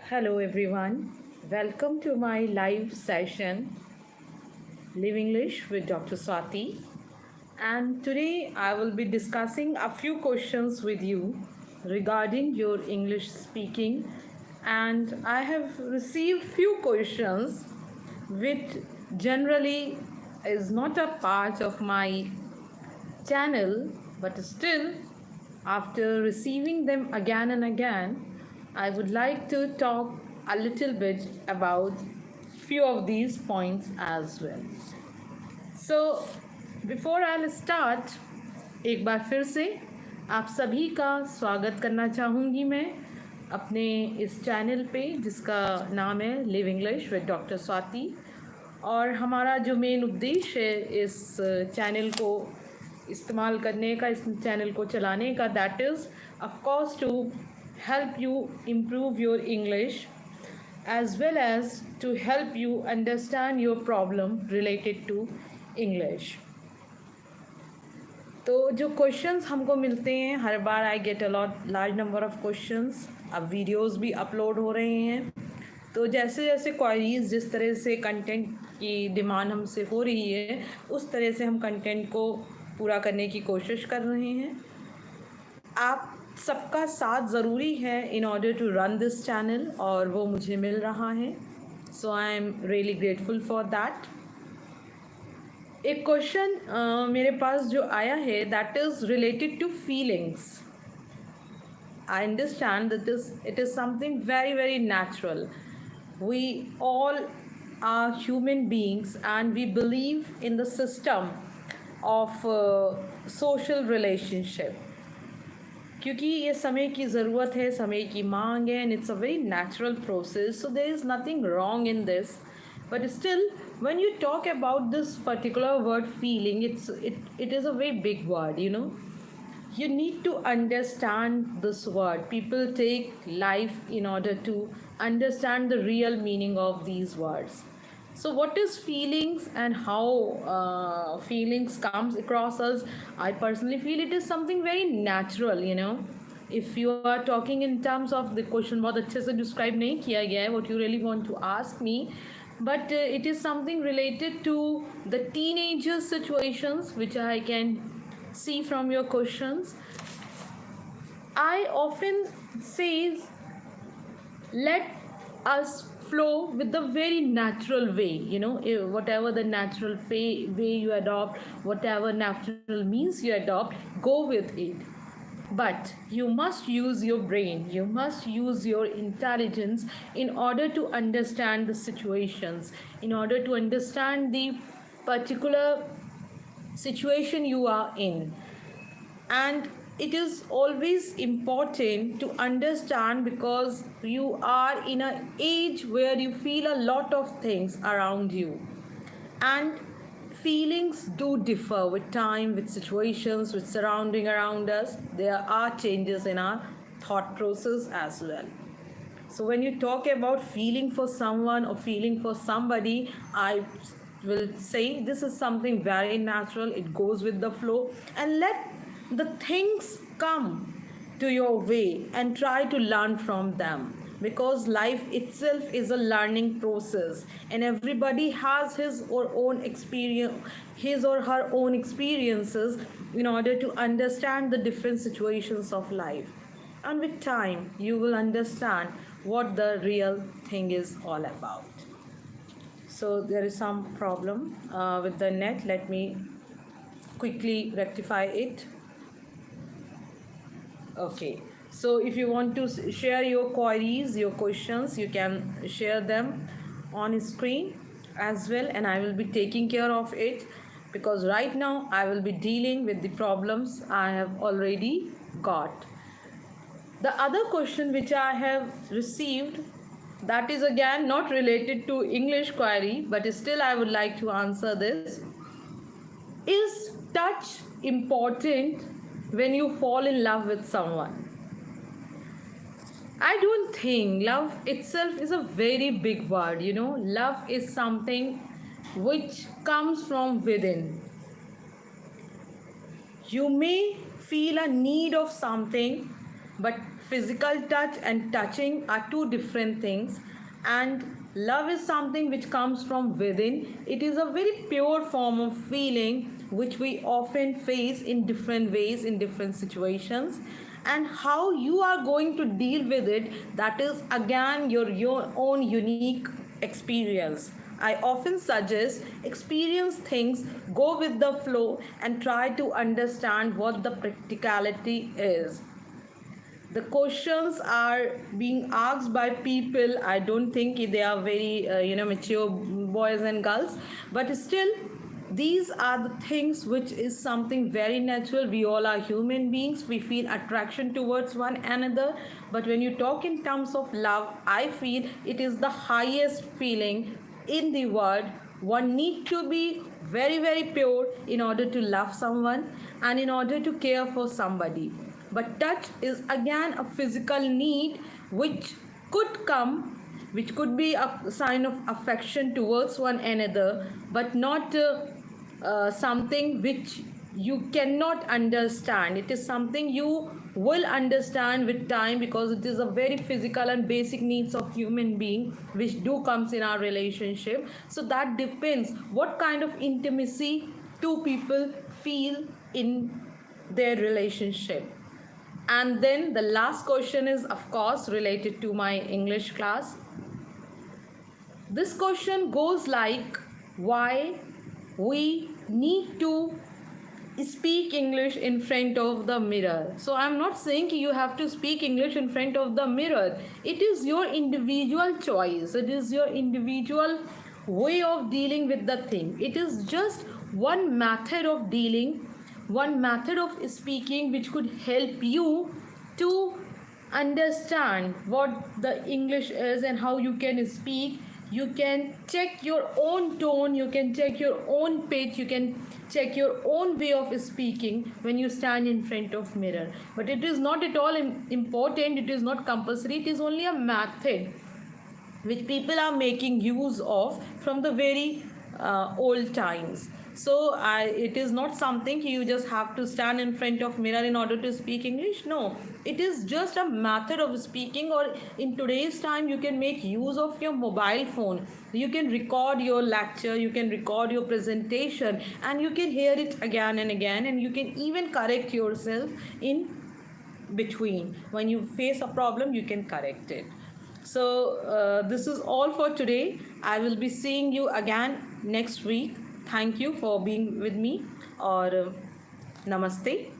Hello everyone, welcome to my live session Live English with Dr. Swati. And today I will be discussing a few questions with you regarding your English speaking. And I have received few questions which generally is not a part of my channel, but still, after receiving them again and again, I would like to talk a little bit about few of these points as well. So, before I'll start, एक बार फिर से आप सभी का स्वागत करना चाहूँगी मैं अपने इस चैनल पे जिसका नाम है live English with doctor Swati. और हमारा जो मेन उद्देश्य है इस चैनल को इस्तेमाल करने का, इस चैनल को चलाने का, that is of course to help you improve your English as well as to help you understand your problem related to English. तो जो क्वेश्चंस हमको मिलते हैं हर बार I get a large number of questions. अब वीडियोस भी upload हो रहे हैं, तो जैसे जैसे क्वारीज, जिस तरह से कंटेंट की डिमांड हमसे हो रही है उस तरह से हम कंटेंट को पूरा करने की कोशिश कर रहे हैं। आप सबका साथ ज़रूरी है in order to run this channel, और वो मुझे मिल रहा है, so I am really grateful for that. एक क्वेश्चन मेरे पास जो आया है that is related to feelings. I understand that it is something very very natural. We all are human beings and we believe in the system of social relationship, क्योंकि ये समय की ज़रूरत है, समय की मांग है, and it's a very natural process, so there is nothing wrong in this. But still when you talk about this particular word feeling, it is a very big word, you know. You need to understand this word. People take life in order to understand the real meaning of these words. So what is feelings and how feelings comes across us? I personally feel it is something very natural, you know. If you are talking in terms of the question, बहुत अच्छे से describe नहीं किया गया है what you really want to ask me, but it is something related to the teenager situations which I can see from your questions. I often say let us flow with the very natural way, you know. Whatever the natural way you adopt, whatever natural means you adopt, go with it. But you must use your brain, you must use your intelligence in order to understand the situations, in order to understand the particular situation you are in. And it is always important to understand, because you are in an age where you feel a lot of things around you, and feelings do differ with time, with situations, with surrounding around us. There are changes in our thought process as well. So when you talk about feeling for someone or feeling for somebody, I will say this is something very natural. It goes with the flow, and let the things come to your way and try to learn from them, because life itself is a learning process, and everybody has his or own experience, his or her own experiences, in order to understand the different situations of life. And with time you will understand what the real thing is all about. So there is some problem with the net. Let me quickly rectify it. Okay, so if you want to share your queries, your questions, you can share them on screen as well, and I will be taking care of it, because right now I will be dealing with the problems I have already got. The other question which I have received, that is again not related to English query, but still I would like to answer this. Is touch important when you fall in love with someone? I don't think love itself is a very big word, you know. Love is something which comes from within. You may feel a need of something but physical touch and touching are two different things. And love is something which comes from within. It is a very pure form of feeling which we often face in different ways in different situations, and how you are going to deal with it, that is again your own unique experience. I often suggest experience things, go with the flow, and try to understand what the practicality is. The questions are being asked by people, I don't think they are very mature boys and girls, but still these are the things which is something very natural. We all are human beings, we feel attraction towards one another. But when you talk in terms of love, I feel it is the highest feeling in the world. One need to be very very pure in order to love someone and in order to care for somebody. But touch is again a physical need which could come, which could be a sign of affection towards one another, but not something which you cannot understand. It is something you will understand with time, because it is a very physical and basic needs of human being which do comes in our relationship. So that depends what kind of intimacy two people feel in their relationship. And then the last question is of course related to my English class. This question goes like, why we need to speak English in front of the mirror? So I'm not saying you have to speak English in front of the mirror. It is your individual choice. It is your individual way of dealing with the thing. It is just one method of dealing, one method of speaking which could help you to understand what the English is and how you can speak. You can check your own tone, you can check your own pitch, you can check your own way of speaking when you stand in front of mirror. But it is not at all important, it is not compulsory, it is only a method which people are making use of from the very old times. So it is not something you just have to stand in front of mirror in order to speak English. No, it is just a method of speaking. Or in today's time you can make use of your mobile phone. You can record your lecture, you can record your presentation, and you can hear it again and again, and you can even correct yourself in between. When you face a problem, you can correct it. So this is all for today. I will be seeing you again next week. Thank you for being with me. Or namaste.